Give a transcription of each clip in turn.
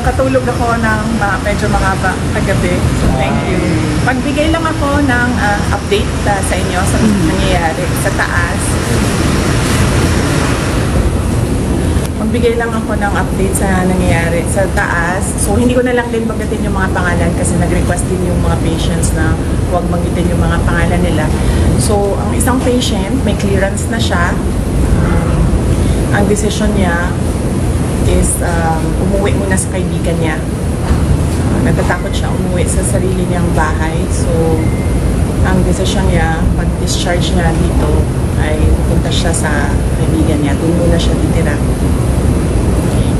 nakatulog ako ng medyo mahaba kagabi. So, thank you. Pagbigay lang ako ng update sa inyo sa nangyayari sa taas. Magbigay lang ako ng update sa nangyayari sa taas. So, hindi ko na lang din banggitin yung mga pangalan kasi nag-request din yung mga patients na huwag banggitin yung mga pangalan nila. So, ang isang patient, may clearance na siya. Ang decision niya is umuwi muna sa kaibigan niya. Natatakot siya umuwi sa sarili niyang bahay. So, ang decision niya, pag-discharge niya dito, ay pupunta siya sa kaibigan niya. Doon muna siya titira.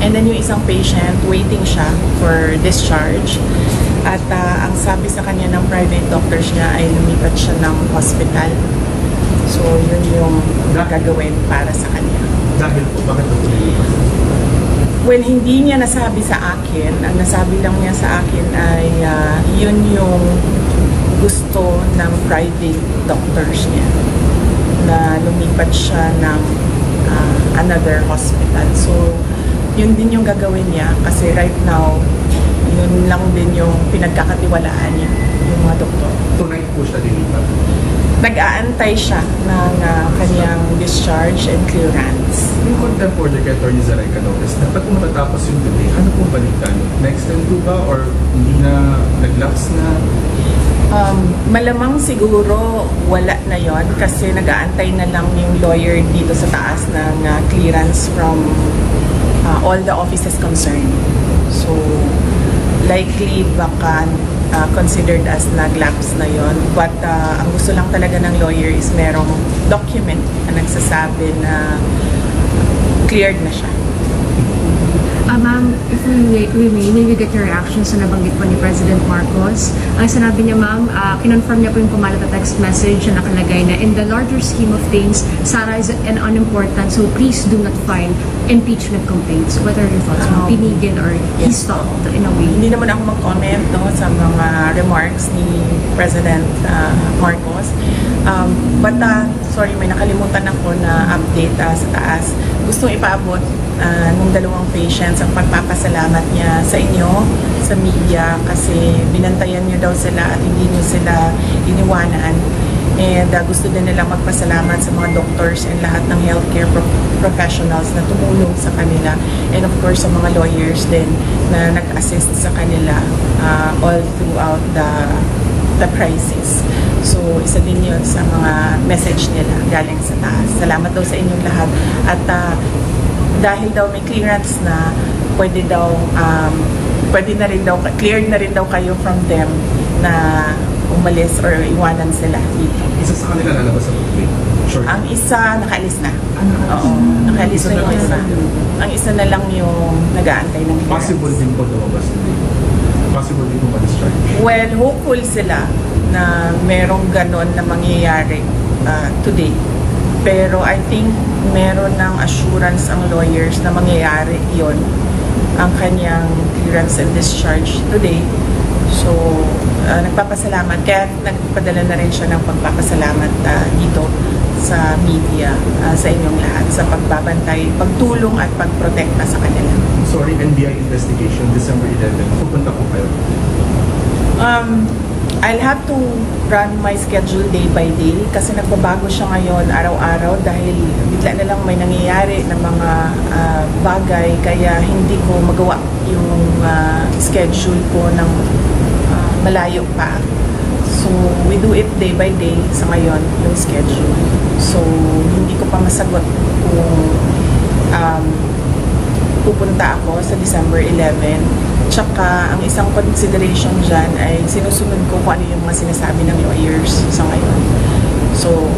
And then yung isang patient, waiting siya for discharge. At ang sabi sa kanya ng private doctors niya ay lumipat siya ng hospital. So, yun yung gagawin para sa kanya. Dahil po, bakit ito nilipat? Well, hindi niya nasabi sa akin. Ang nasabi lang niya sa akin ay yun yung gusto ng private doctors niya na lumipat siya ng another hospital. So, yun din yung gagawin niya kasi right now, yun lang din yung pinagkakatiwalaan niya, yung mga doktor. Tonight po siya nilipat. Nag-aantay siya ng kanyang discharge and clearance. Yung contempt order kay Atty. Zara Canoves, dapat kung matatapos yung delay, ano pong balita niyo? Na-extend po ba or hindi na nag-lapse na? Malamang siguro wala na yon kasi nag-aantay na lang yung lawyer dito sa taas ng clearance from all the offices concerned. So, likely baka considered as nag-lapse na yon. But ang gusto lang talaga ng lawyer is merong document na nagsasabi na cleared na siya. Ma'am, if we may we get your reaction sa nabanggit po ni President Marcos. Ang sinabi niya, ma'am, kinonfirm niya po yung pumalat na text message na nakalagay na in the larger scheme of things, Sara is an unimportant, so please do not file impeachment complaints. What are your thoughts, ma'am? Pinigil or he stopped in a way? Hindi naman ako mag-comment sa mga remarks ni President Marcos. But sorry, may nakalimutan ako na update sa taas. Gustong ipaabot nung dalawang patients ang pagpapasalamat niya sa inyo, sa media, kasi binantayan niyo daw sila at hindi niyo sila iniwanan. And gusto din nila magpasalamat sa mga doctors and lahat ng healthcare professionals na tumulong sa kanila. And of course, sa mga lawyers din na nag-assist sa kanila all throughout the crisis. So, isa din yun sa mga message nila galing sa taas. Salamat daw sa inyong lahat. At dahil daw may clearance na, pwede na rin daw, cleared na rin daw kayo from them na umalis or iwanan sila dito. Isa sa kanila lalabas sa complaint. Sure. Ang isa, nakaalis na. Oo, nakaalis na yung isa. Ang isa na lang yung nag-aantay ng clearance. Possible din po lumabas today. Possible din po ma-discharge. Well, hopeful sila na merong ganon na mangyayari today. Pero I think meron ng assurance ang lawyers na mangyayari yon ang kanyang clearance and discharge today. So, nagpapasalamat. Kaya nagpadala na rin siya ng pagpapasalamat dito sa media, sa inyong lahat, sa pagbabantay, pagtulong at pagprotekta sa kanila. Sorry, NBI investigation, December 11. Pupunta po kayo. I'll have to run my schedule day by day kasi nagbabago siya ngayon araw-araw dahil bigla na lang may nangyayari na mga bagay kaya hindi ko magawa yung schedule ko ng malayo pa. So, we do it day by day sa ngayon, yung schedule. So, hindi ko pa masagot kung pupunta ako sa December 11. Tsaka, ang isang consideration dyan ay sinusunod ko kung ano yung mga sinasabi ng lawyers sa ngayon. So,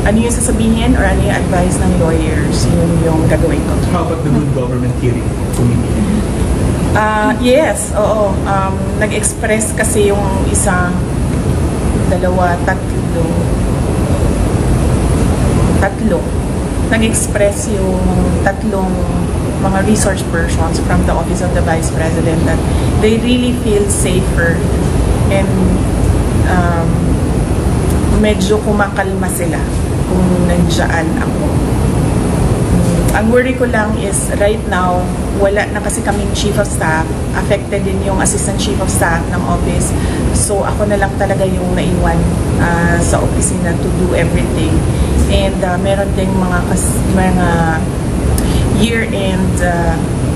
ano yung sasabihin or ano yung advice ng lawyers, yun yung gagawin ko. How about the good government hearing committee? Yes, oo. Nag-express kasi yung isang, dalawa, tatlo. Nag-express yung tatlong mga resource persons from the Office of the Vice President that they really feel safer and medyo kumakalma sila kung nandiyan ako. Ang worry ko lang is right now, wala na kasi kaming chief of staff. Affected din yung assistant chief of staff ng office. So ako na lang talaga yung naiwan sa opisina to do everything. And meron ding mga year-end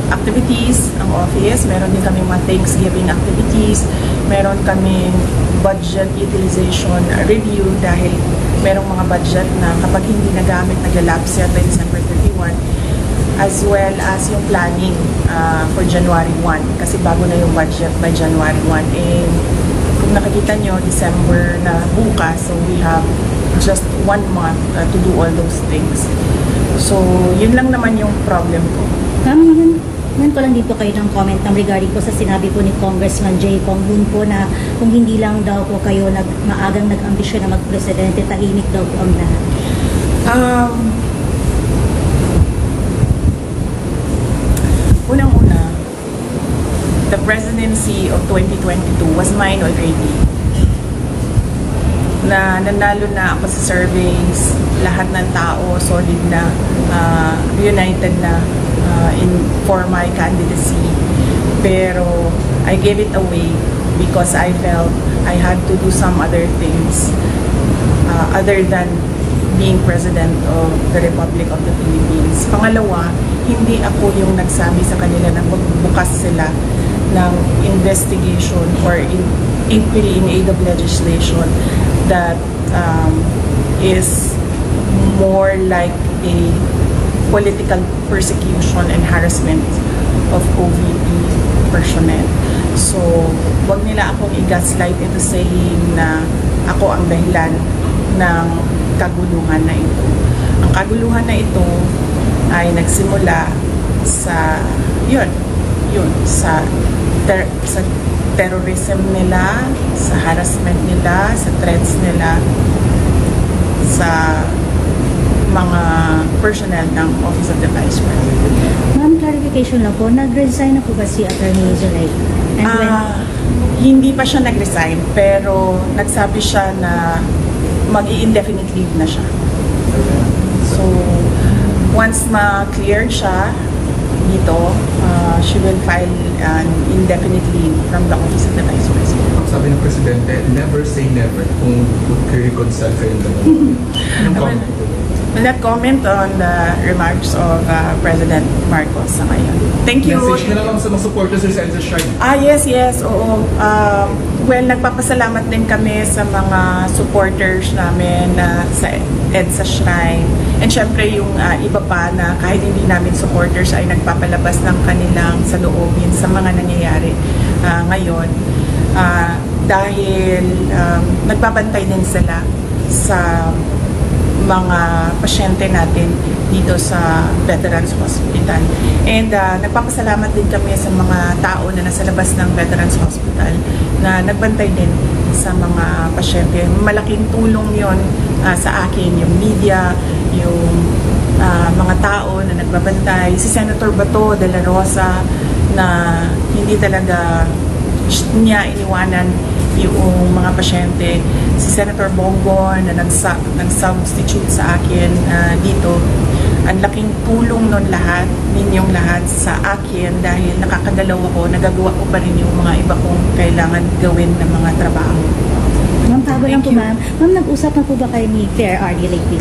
activities ang office. Meron din kaming mga Thanksgiving activities. Meron kaming budget utilization review dahil merong mga budget na kapag hindi nagamit, naglalapse yan by December 31, as well as yung planning for January 1 kasi bago na yung budget by January 1. And kung nakikita nyo, December na bukas, so we have just 1 month to do all those things. So, yun lang naman yung problem ko. Ma'am, yan ko lang dito kayo ng comment regarding po sa sinabi po ni Congressman Jay Kong Hoon po na kung hindi lang daw po kayo maagang nag-ambisyon na mag-presidente, tahimik daw po ang lahat. Unang-una, the presidency of 2022 was mine already. Na nanalo na ako sa surveys, lahat ng tao solid na, united na for my candidacy. Pero I gave it away because I felt I had to do some other things other than being President of the Republic of the Philippines. Pangalawa, hindi ako yung nagsabi sa kanila na magbukas sila ng investigation or inquiry in aid of legislation that is more like a political persecution and harassment of OVP personnel. So, wag nila akong i-gaslight into saying na ako ang dahilan ng kaguluhan na ito. Ang kaguluhan na ito ay nagsimula sa sa terrorism nila, sa harassment nila, sa threats nila, sa mga personnel ng Office of the Vice President. Ma'am, clarification lang po, nag-resign na po ba si Attorney Zulaika? And when? Hindi pa siya nag-resign, pero nagsabi siya na mag-i-indefinite leave na siya. So, once ma-cleared siya dito, she will file an indefinite leave from the Office of the Vice President. Sabi ng Presidente, never say never kung reconcile kayo ng dalawa. Anong comment po? Will not comment on the remarks of President Marcos sa ngayon. Thank you. Message na lang sa mga supporters sa EDSA Shrine. Yes, oo. Well, nagpapasalamat din kami sa mga supporters namin sa EDSA Shrine. And syempre yung iba pa na kahit hindi namin supporters ay nagpapalabas ng kanilang saloobin sa mga nangyayari ngayon. Dahil nagbabantay din sila sa mga pasyente natin dito sa Veterans Hospital. And nagpapasalamat din kami sa mga tao na nasa labas ng Veterans Hospital na nagbantay din sa mga pasyente. Malaking tulong yon sa akin, yung media, yung mga tao na nagbabantay. Si Senator Bato de la Rosa na hindi talaga niya iniwanan yung mga pasyente. Si Senator Bongbong na nag-substitute sa akin dito. Ang laking tulong nun lahat, ninyong lahat sa akin dahil nakakadalaw ako, nagagawa ko pa rin yung mga iba kong kailangan gawin ng mga trabaho. Ma'am, bago lang Thank po you. ma'am. Ma'am, nag-usap na po ba kayo ni Claire R.D. lately?